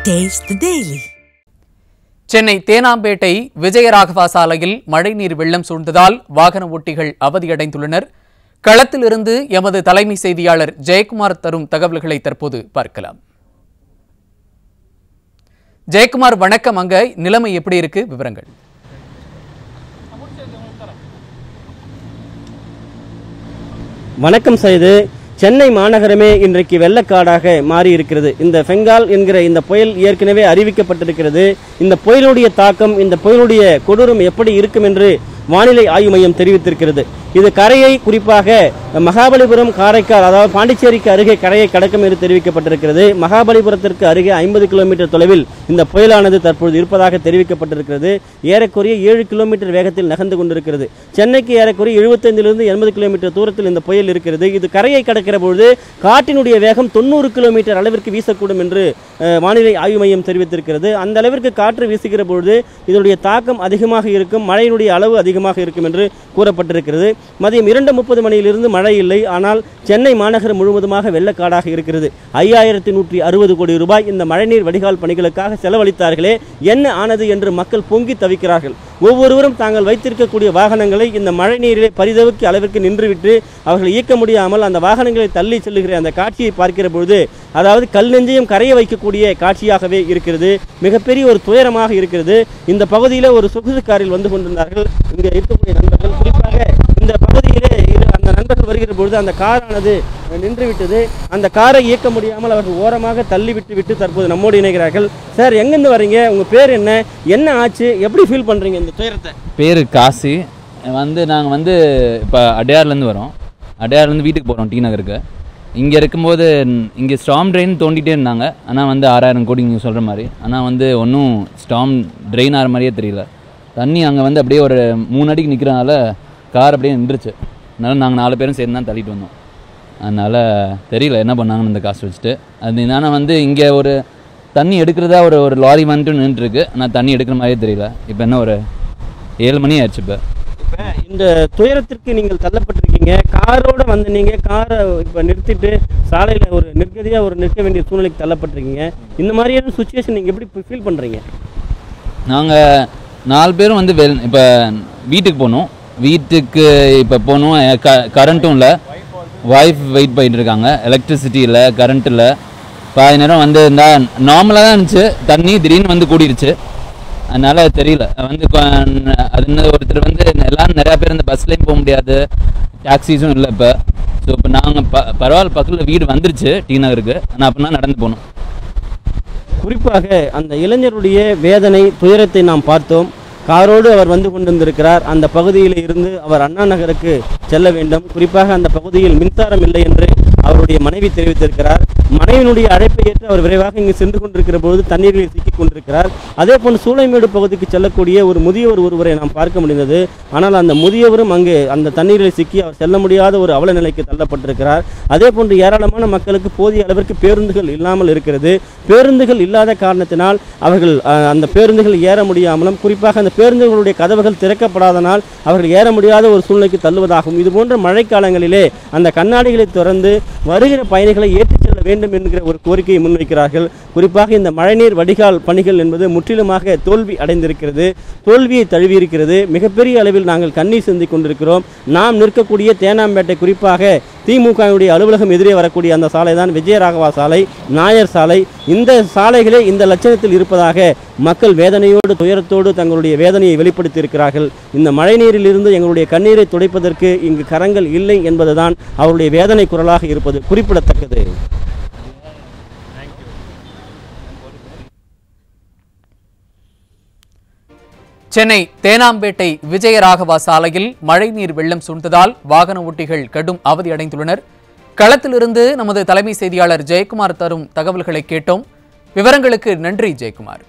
Taste the Daily. Chennai Teynampet Vijayaraghava சாலையில் மழைநீர் வெள்ளம் சூழ்ந்ததால் வாகன ஓட்டிகள் அவதியடைந்துள்ளனர். களத்திலிருந்து எமது தலைமை செய்தியாளர் ஜெயக்குமார் தரும் தகவல்களை தற்போது பார்க்கலாம். ஜெயக்குமார் வணக்கம். அங்க நிலைமை எப்படி இருக்கு? விவரங்கள். வணக்கம் செய்து சென்னை மாநகரமே இன்றைக்கு வெள்ளக்காடாக மாறி இருக்கிறது. இந்த பெங்கால் என்கிற இந்த புயல் ஏற்கனவே அறிவிக்கப்பட்டிருக்கிறது. இந்த புயலுடைய தாக்கம், இந்த புயலுடைய கொடூரம் எப்படி இருக்கும் என்று வானிலை ஆய்வு மையம் தெரிவித்திருக்கிறது. இது கரையை குறிப்பாக மகாபலிபுரம், காரைக்கால், அதாவது பாண்டிச்சேரிக்கு அருகே கரையை கடக்கும் என்று தெரிவிக்கப்பட்டிருக்கிறது. மகாபலிபுரத்திற்கு அருகே 50 கிலோமீட்டர் தொலைவில் இந்த புயலானது தற்போது இருப்பதாக தெரிவிக்கப்பட்டிருக்கிறது. ஏறக்குறைய 7 கிலோமீட்டர் வேகத்தில் நகர்ந்து கொண்டிருக்கிறது. சென்னைக்கு ஏறக்குறைய 75 80 கிலோமீட்டர் தூரத்தில் இந்த புயல் இருக்கிறது. இது கரையை கடக்கிற பொழுது காற்றினுடைய வேகம் 90 கிலோமீட்டர் அளவிற்கு வீசக்கூடும் என்று வானிலை ஆய்வு மையம் தெரிவித்திருக்கிறது. அந்த அளவிற்கு காற்று வீசுகிற பொழுது இதனுடைய தாக்கம் அதிகமாக இருக்கும், மழையினுடைய அளவு அதிகமாக இருக்கும் என்று கூறப்பட்டிருக்கிறது. மதியம் 2:30 மணியிலிருந்து மழை இல்லை. ஆனால் சென்னை மாநகரம் முழுவதுமாக வெள்ளக்காடாக இருக்கிறது. 5160 கோடி ரூபாய் இந்த மழைநீர் வடிகால் பணிகளுக்காக செலவழித்தார்களே, என்ன ஆனது என்று மக்கள் பொங்கி தவிக்கிறார்கள். ஒவ்வொருவரும் தாங்கள் வைத்திருக்கக்கூடிய வாகனங்களை இந்த மழைநீரிலே பரிதவிக்கு அளவிற்கு நின்றுவிட்டு அவர்கள் இயக்க முடியாமல் அந்த வாகனங்களை தள்ளி செல்லுகிற அந்த காட்சியை பார்க்கிற பொழுது, அதாவது கல் நெஞ்சையும் கரைய வைக்கக்கூடிய காட்சியாகவே இருக்கிறது. மிகப்பெரிய ஒரு துயரமாக இருக்கிறது. இந்த பகுதியில் ஒரு சொகுசு காரில் வந்து கொண்டிருந்தார்கள் இங்கே இருக்கக்கூடிய நண்பர்கள். குறிப்பாக இந்த பகுதியிலே அந்த நண்பர்கள் வருகிற பொழுது அந்த காரானது நின்றுவிட்டது. அந்த காரை இயக்க முடியாமல் அவர்கள் ஓரமாக தள்ளி விட்டு தற்போது நம்மோடு இணைகிறார்கள். சார், எங்கேருந்து வரீங்க? உங்கள் பேர் என்ன? என்ன ஆச்சு? எப்படி ஃபீல் பண்ணுறீங்க இந்த துயரத்தை? பேர் காசி. நாங்கள் இப்போ அடையார்லேருந்து வரோம். அடையார்லேருந்து வீட்டுக்கு போகிறோம் டி நகருக்கு. இங்கே இருக்கும்போது இங்கே ஸ்டாம் ட்ரெயின் தோண்டிகிட்டே இருந்தாங்க. ஆனால் 6000 கோடி நீங்கள் சொல்கிற மாதிரி. ஆனால் ஒன்றும் ஸ்டாம் ட்ரெயின் ஆகிற மாதிரியே தெரியல. தண்ணி அங்கே அப்படியே ஒரு 3 அடிக்கு நிற்கிறனால கார் அப்படியே நின்றுச்சு. அதனால் நாங்கள் 4 பேரும் சேர்ந்து தான் தள்ளிட்டு வந்தோம். அதனால் தெரியல என்ன பண்ணாங்கன்னு இந்த காசு வச்சுட்டு. அது என்னன்னா இங்கே ஒரு தண்ணி எடுக்கிறதா ஒரு லாரி வந்துட்டு நின்றுட்டுருக்கு. ஆனால் தண்ணி எடுக்கிற மாதிரியே தெரியல. இப்போ என்ன ஒரு 7 மணி ஆயிடுச்சு. இப்போ இந்த துயரத்திற்கு நீங்கள் தள்ளப்பட்டிருக்கீங்க. காரோடு வந்து நீங்கள் காரை இப்போ நிறுத்திட்டு சாலையில் ஒரு நிற்கதியாக நிற்க வேண்டிய சூழ்நிலைக்கு தள்ளப்பட்டிருக்கீங்க. இந்த மாதிரியான சுச்சுவேஷன் நீங்கள் எப்படி ஃபீல் பண்ணுறீங்க? நாங்கள் 4 பேரும் இப்போ வீட்டுக்கு போகணும். வீட்டுக்கு இப்போ போகணும். கரண்ட்டும் இல்லை. வைஃப் வெயிட் பண்ணிட்டு இருக்காங்க. எலக்ட்ரிசிட்டி இல்லை, கரண்ட் இல்லை. பாதி நேரம் இருந்தால் நார்மலாக தான் இருந்துச்சு. தண்ணி திடீர்னு கூடிருச்சு. அதனால் தெரியல. அது ஒருத்தர் எல்லோரும் நிறையா பேர் இந்த பஸ்லேயும் போக முடியாது, டாக்ஸிஸும் இல்லை இப்போ. ஸோ இப்போ நாங்கள் பரவாயில்ல, பக்கத்தில் வீடு வந்துருச்சு டி நகருக்கு. ஆனால் அப்படின்னா நடந்து போகணும். குறிப்பாக அந்த இளைஞருடைய வேதனை, துயரத்தை நாம் பார்த்தோம். காரோடு அவர் வந்து கொண்டிருந்திருக்கிறார். அந்த பகுதியில் இருந்து அவர் அண்ணா நகருக்கு செல்ல வேண்டும். குறிப்பாக அந்த பகுதியில் மின்சாரம் இல்லை என்று அவருடைய மனைவி தெரிவித்திருக்கிறார். மனைவியினுடைய அழைப்பை ஏற்று அவர் விரைவாக இங்கு சென்று கொண்டிருக்கிற பொழுது தண்ணீரில் சிக்கிக் கொண்டிருக்கிறார். அதே போன்று சூளைமேடு பகுதிக்கு செல்லக்கூடிய ஒரு முதியவர் ஒருவரை நாம் பார்க்க முடிந்தது. ஆனால் அந்த முதியவரும் அங்கு அந்த தண்ணீரில் சிக்கி அவர் செல்ல முடியாத ஒரு அவல நிலைக்கு தள்ளப்பட்டிருக்கிறார். அதே போன்று ஏராளமான மக்களுக்கு போதிய அளவிற்கு பேருந்துகள் இல்லாமல் இருக்கிறது. பேருந்துகள் இல்லாத காரணத்தினால் அவர்கள் அந்த பேருந்துகள் ஏற முடியாமலும், குறிப்பாக அந்த பேருந்துகளுடைய கதவுகள் திறக்கப்படாதனால் அவர்கள் ஏற முடியாத ஒரு சூழ்நிலைக்கு தள்ளுவதாகும். இதுபோன்ற மழைக்காலங்களிலே அந்த கண்ணாடிகளை திறந்து வருகிற பயணிகளை ஏற்றிச் செல்ல வேண்டும் என்கிற ஒரு கோரிக்கையை முன்வைக்கிறார்கள். குறிப்பாக இந்த மழைநீர் வடிகால் பணிகள் என்பது முற்றிலுமாக தோல்வி அடைந்திருக்கிறது, தோல்வியை தழுவியிருக்கிறது. மிகப்பெரிய அளவில் நாங்கள் கண்ணீர் சிந்திக் கொண்டிருக்கிறோம். நாம் நிற்கக்கூடிய தேனாம்பேட்டை, குறிப்பாக திமுகவுடைய அலுவலகம் எதிரே வரக்கூடிய அந்த சாலை தான் விஜயராகவா சாலை, நாயர் சாலை. இந்த சாலைகளே இந்த லட்சணத்தில் இருப்பதாக மக்கள் வேதனையோடு, துயரத்தோடு தங்களுடைய வேதனையை வெளிப்படுத்தி இருக்கிறார்கள். இந்த மழைநீரில் இருந்து எங்களுடைய கண்ணீரை துடைப்பதற்கு இங்கு கரங்கள் இல்லை என்பதுதான் அவருடைய வேதனை குரலாக இருப்பது குறிப்பிடத்தக்கது. சென்னை தேனாம்பேட்டை விஜயராகவா சாலையில் மழைநீர் வெள்ளம் சூழ்ந்ததால் வாகன ஓட்டிகள் கடும் அவதியடைந்துள்ளனர். களத்திலிருந்து நமது தலைமை செய்தியாளர் ஜெயக்குமார் தரும் தகவல்களை கேட்டோம். விவரங்களுக்கு நன்றி ஜெயக்குமார்.